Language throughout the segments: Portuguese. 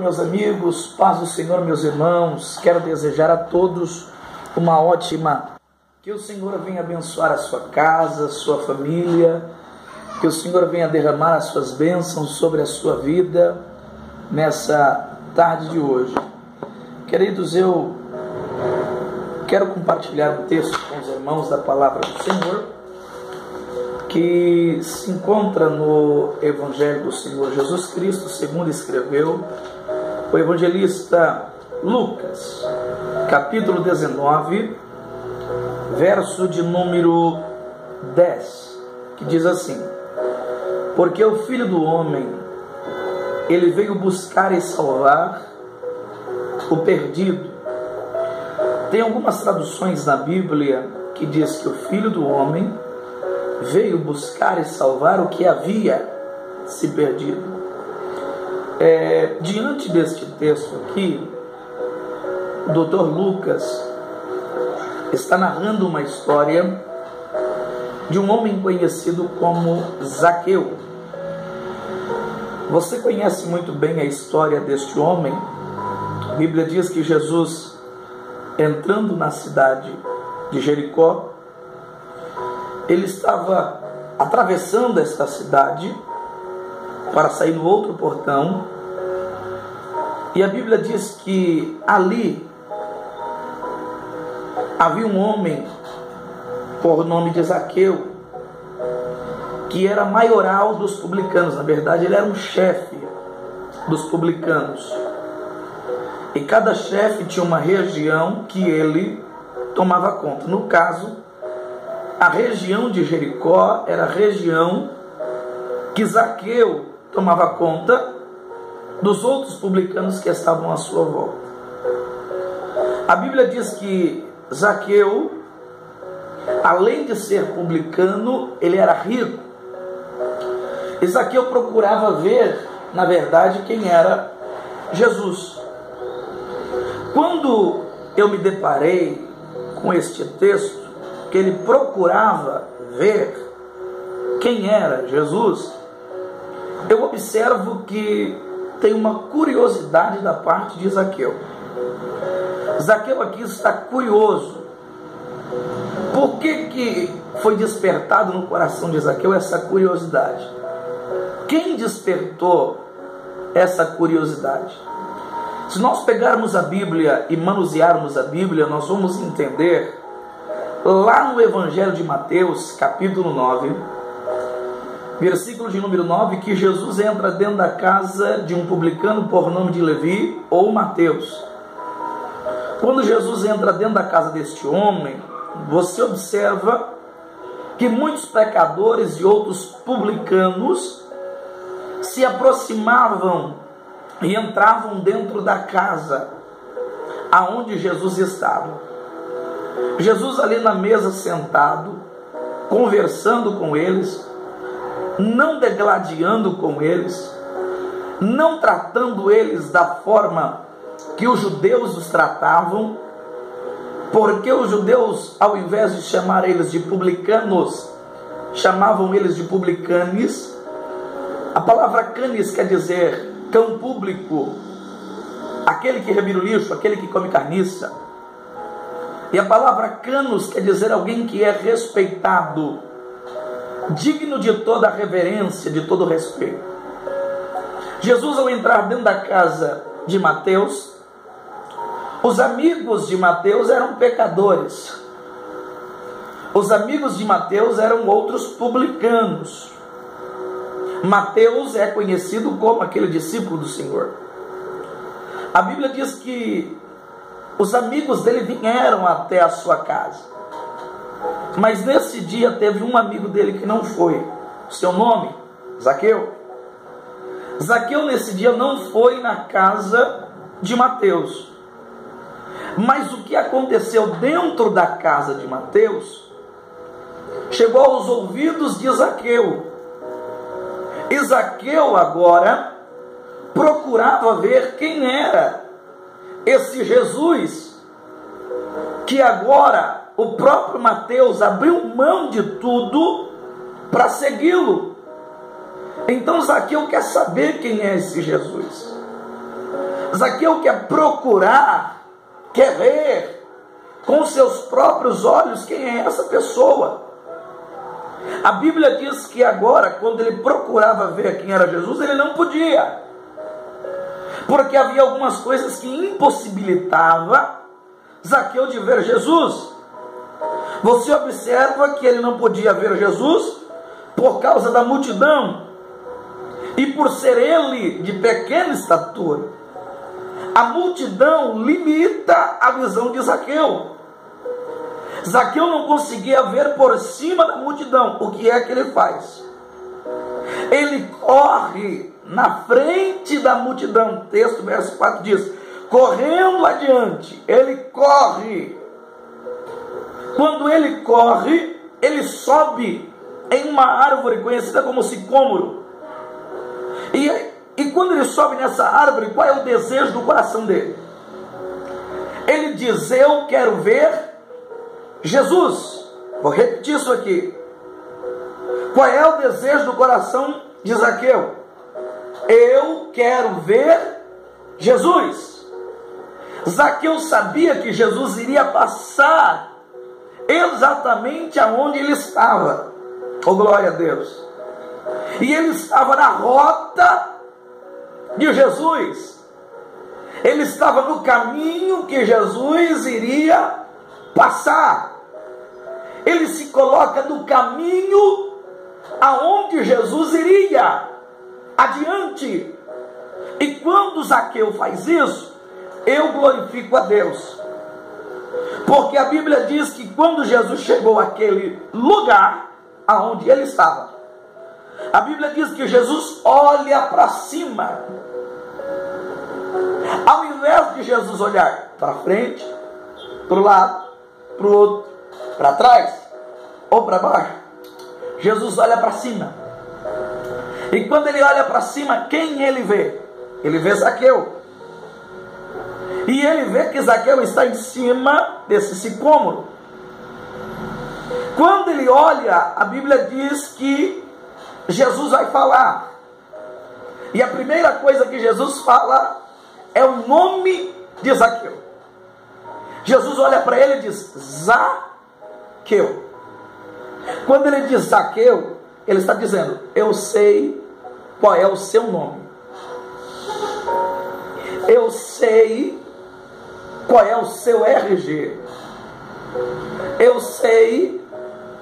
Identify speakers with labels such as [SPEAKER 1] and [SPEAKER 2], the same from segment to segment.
[SPEAKER 1] meus amigos, paz do Senhor, meus irmãos. Quero desejar a todos uma ótima. Que o Senhor venha abençoar a sua casa, a sua família. Que o Senhor venha derramar as suas bênçãos sobre a sua vida nessa tarde de hoje. Queridos, eu quero compartilhar um texto com os irmãos da palavra do Senhor, que se encontra no Evangelho do Senhor Jesus Cristo, segundo escreveu o evangelista Lucas, capítulo 19, verso de número 10, que diz assim: porque o Filho do Homem, ele veio buscar e salvar o perdido. Tem algumas traduções na Bíblia que diz que o Filho do Homem veio buscar e salvar o que havia se perdido. Diante deste texto aqui, o Dr. Lucas está narrando uma história de um homem conhecido como Zaqueu. Você conhece muito bem a história deste homem. A Bíblia diz que Jesus, entrando na cidade de Jericó, ele estava atravessando esta cidade para sair no outro portão, e a Bíblia diz que ali havia um homem por nome de Zaqueu, que era maioral dos publicanos. Na verdade, ele era um chefe dos publicanos, e cada chefe tinha uma região que ele tomava conta. No caso, a região de Jericó era a região que Zaqueu tomava conta dos outros publicanos que estavam à sua volta. A Bíblia diz que Zaqueu, além de ser publicano, ele era rico. E Zaqueu procurava ver, na verdade, quem era Jesus. Quando eu me deparei com este texto, que ele procurava ver quem era Jesus, eu observo que tem uma curiosidade da parte de Zaqueu. Zaqueu aqui está curioso. Por que foi despertado no coração de Zaqueu essa curiosidade? Quem despertou essa curiosidade? Se nós pegarmos a Bíblia e manusearmos a Bíblia, nós vamos entender lá no Evangelho de Mateus, capítulo 9, versículo de número 9, que Jesus entra dentro da casa de um publicano por nome de Levi ou Mateus. Quando Jesus entra dentro da casa deste homem, você observa que muitos pecadores e outros publicanos se aproximavam e entravam dentro da casa aonde Jesus estava. Jesus ali na mesa sentado, conversando com eles, não degladiando com eles, não tratando eles da forma que os judeus os tratavam, porque os judeus, ao invés de chamar eles de publicanos, chamavam eles de publicanes. A palavra canis quer dizer cão público, aquele que revira o lixo, aquele que come carniça. E a palavra canos quer dizer alguém que é respeitado, digno de toda a reverência, de todo o respeito. Jesus, ao entrar dentro da casa de Mateus, os amigos de Mateus eram pecadores. Os amigos de Mateus eram outros publicanos. Mateus é conhecido como aquele discípulo do Senhor. A Bíblia diz que os amigos dele vieram até a sua casa, mas nesse dia teve um amigo dele que não foi. Seu nome? Zaqueu. Zaqueu nesse dia não foi na casa de Mateus. Mas o que aconteceu dentro da casa de Mateus chegou aos ouvidos de Zaqueu. E Zaqueu agora procurava ver quem era esse Jesus, que agora o próprio Mateus abriu mão de tudo para segui-lo. Então Zaqueu quer saber quem é esse Jesus. Zaqueu quer procurar, quer ver com seus próprios olhos quem é essa pessoa. A Bíblia diz que agora, quando ele procurava ver quem era Jesus, ele não podia, porque havia algumas coisas que impossibilitava Zaqueu de ver Jesus. Você observa que ele não podia ver Jesus por causa da multidão e por ser ele de pequena estatura. A multidão limita a visão de Zaqueu. Zaqueu não conseguia ver por cima da multidão. O que é que ele faz? Ele corre na frente da multidão. Texto, verso 4 diz: correndo adiante, ele corre. Quando ele corre, ele sobe em uma árvore conhecida como sicômoro. E quando ele sobe nessa árvore, qual é o desejo do coração dele? Ele diz: eu quero ver Jesus. Vou repetir isso aqui. Qual é o desejo do coração de Zaqueu? Eu quero ver Jesus. Zaqueu sabia que Jesus iria passar exatamente aonde ele estava. Oh, glória a Deus. E ele estava na rota de Jesus. Ele estava no caminho que Jesus iria passar. Ele se coloca no caminho aonde Jesus iria adiante. E quando Zaqueu faz isso, eu glorifico a Deus, porque a Bíblia diz que quando Jesus chegou àquele lugar aonde ele estava, a Bíblia diz que Jesus olha para cima. Ao invés de Jesus olhar para frente, para o lado, para o outro, para trás ou para baixo, Jesus olha para cima. E quando ele olha para cima, quem ele vê? Ele vê Zaqueu. E ele vê que Zaqueu está em cima desse sicômoro. Quando ele olha, a Bíblia diz que Jesus vai falar. E a primeira coisa que Jesus fala é o nome de Zaqueu. Jesus olha para ele e diz: Zaqueu. Quando ele diz Zaqueu, ele está dizendo: eu sei qual é o seu nome. Eu sei qual é o seu RG. Eu sei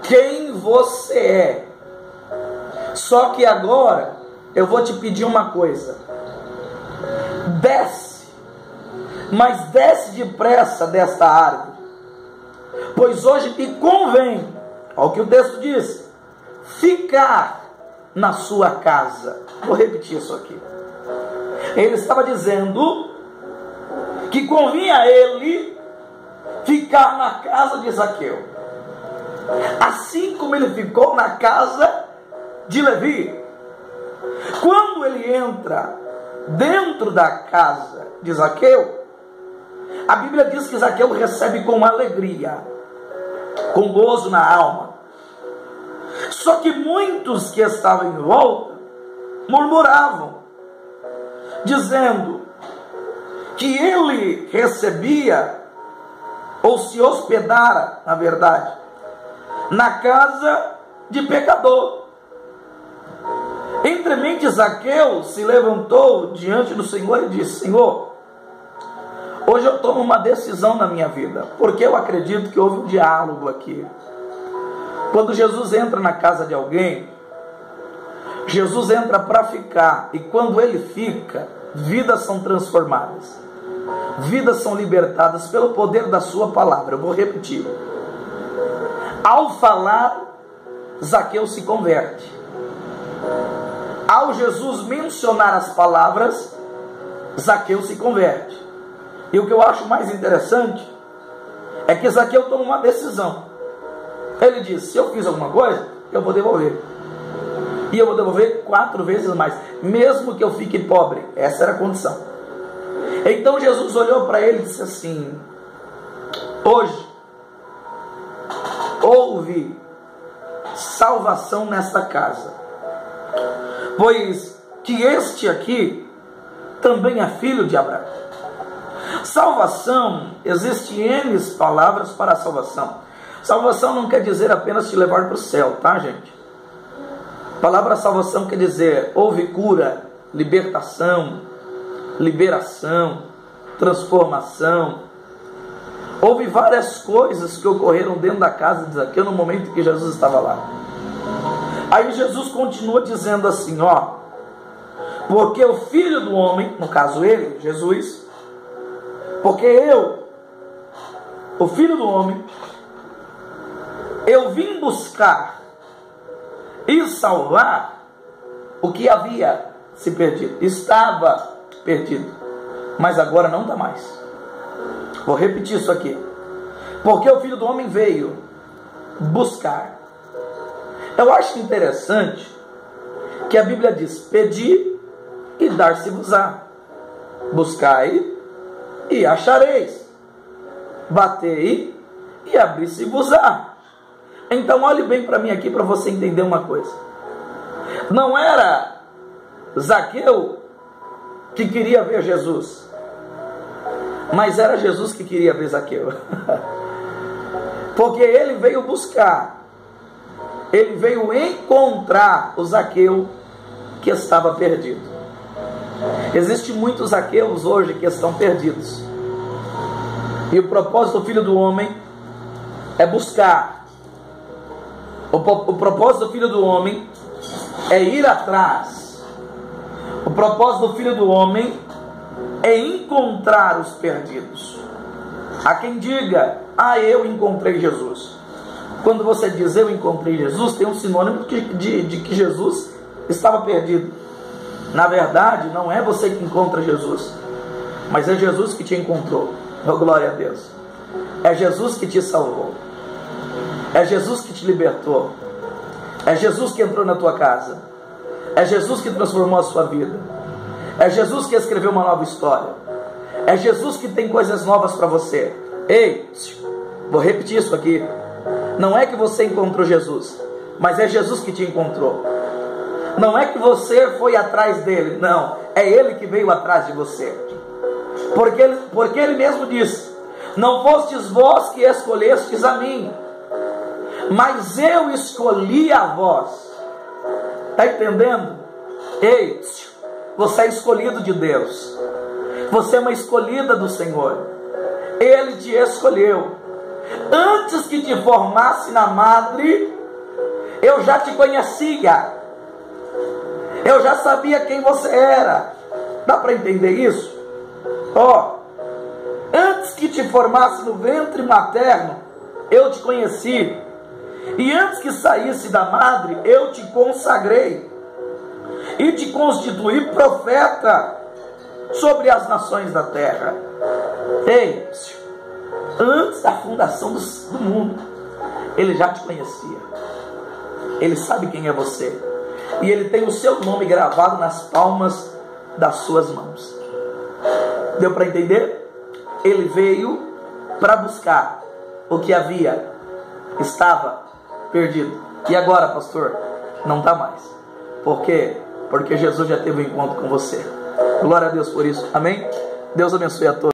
[SPEAKER 1] quem você é. Só que agora eu vou te pedir uma coisa. Desce, mas desce depressa desta árvore, pois hoje me convém, olha o que o texto diz, ficar na sua casa. Vou repetir isso aqui. Ele estava dizendo que convinha a ele ficar na casa de Zaqueu, assim como ele ficou na casa de Levi. Quando ele entra dentro da casa de Zaqueu, a Bíblia diz que Zaqueu recebe com alegria, com gozo na alma. Só que muitos que estavam em volta murmuravam, dizendo que ele recebia, ou se hospedara, na verdade, na casa de pecador. Entremente Zaqueu se levantou diante do Senhor e disse: Senhor, hoje eu tomo uma decisão na minha vida, porque eu acredito que houve um diálogo aqui. Quando Jesus entra na casa de alguém, Jesus entra para ficar, e quando ele fica, vidas são transformadas, vidas são libertadas pelo poder da sua palavra. Eu vou repetir. Ao falar, Zaqueu se converte. Ao Jesus mencionar as palavras, Zaqueu se converte. E o que eu acho mais interessante é que Zaqueu toma uma decisão. Ele diz: se eu fiz alguma coisa, eu vou devolver. E eu vou devolver 4 vezes mais, mesmo que eu fique pobre. Essa era a condição. Então Jesus olhou para ele e disse assim: hoje houve salvação nesta casa, pois que este aqui também é filho de Abraão. Salvação, existe N palavras para a salvação. Salvação não quer dizer apenas te levar para o céu, tá, gente? A palavra salvação quer dizer, houve cura, libertação, liberação, transformação. Houve várias coisas que ocorreram dentro da casa de Zaqueu no momento que Jesus estava lá. Aí Jesus continua dizendo assim, ó, porque o Filho do Homem, no caso ele, Jesus, porque eu, o Filho do Homem, eu vim buscar e salvar o que havia se perdido. Estava perdido, mas agora não está mais. Vou repetir isso aqui. Porque o Filho do Homem veio buscar. Eu acho interessante que a Bíblia diz, pedi e dar-se-vos-á, buscai e achareis, batei e abrir-se-vos-á. Então olhe bem para mim aqui para você entender uma coisa. Não era Zaqueu que queria ver Jesus, mas era Jesus que queria ver Zaqueu. Porque ele veio buscar, ele veio encontrar o Zaqueu que estava perdido. Existem muitos Zaqueus hoje que estão perdidos. E o propósito do Filho do Homem é buscar. O propósito do Filho do Homem é ir atrás. O propósito do Filho do Homem é encontrar os perdidos. Há quem diga, eu encontrei Jesus. Quando você diz eu encontrei Jesus, tem um sinônimo de que Jesus estava perdido. Na verdade, não é você que encontra Jesus, mas é Jesus que te encontrou. Oh, glória a Deus. É Jesus que te salvou. É Jesus que te libertou. É Jesus que entrou na tua casa. É Jesus que transformou a sua vida. É Jesus que escreveu uma nova história. É Jesus que tem coisas novas para você. Ei, vou repetir isso aqui. Não é que você encontrou Jesus, mas é Jesus que te encontrou. Não é que você foi atrás dele, não. É ele que veio atrás de você. Porque ele mesmo disse, não fostes vós que escolhestes a mim, mas eu escolhi a vós. Está entendendo? Ei, você é escolhido de Deus. Você é uma escolhida do Senhor. Ele te escolheu. Antes que te formasse na madre, eu já te conhecia. Eu já sabia quem você era. Dá para entender isso? Antes que te formasse no ventre materno, eu te conheci. E antes que saísse da madre, eu te consagrei. E te constituí profeta sobre as nações da terra. Ei, antes da fundação do mundo, ele já te conhecia. Ele sabe quem é você. E ele tem o seu nome gravado nas palmas das suas mãos. Deu para entender? Ele veio para buscar o que estava perdido. E agora, pastor? Não está mais. Por quê? Porque Jesus já teve um encontro com você. Glória a Deus por isso. Amém? Deus abençoe a todos.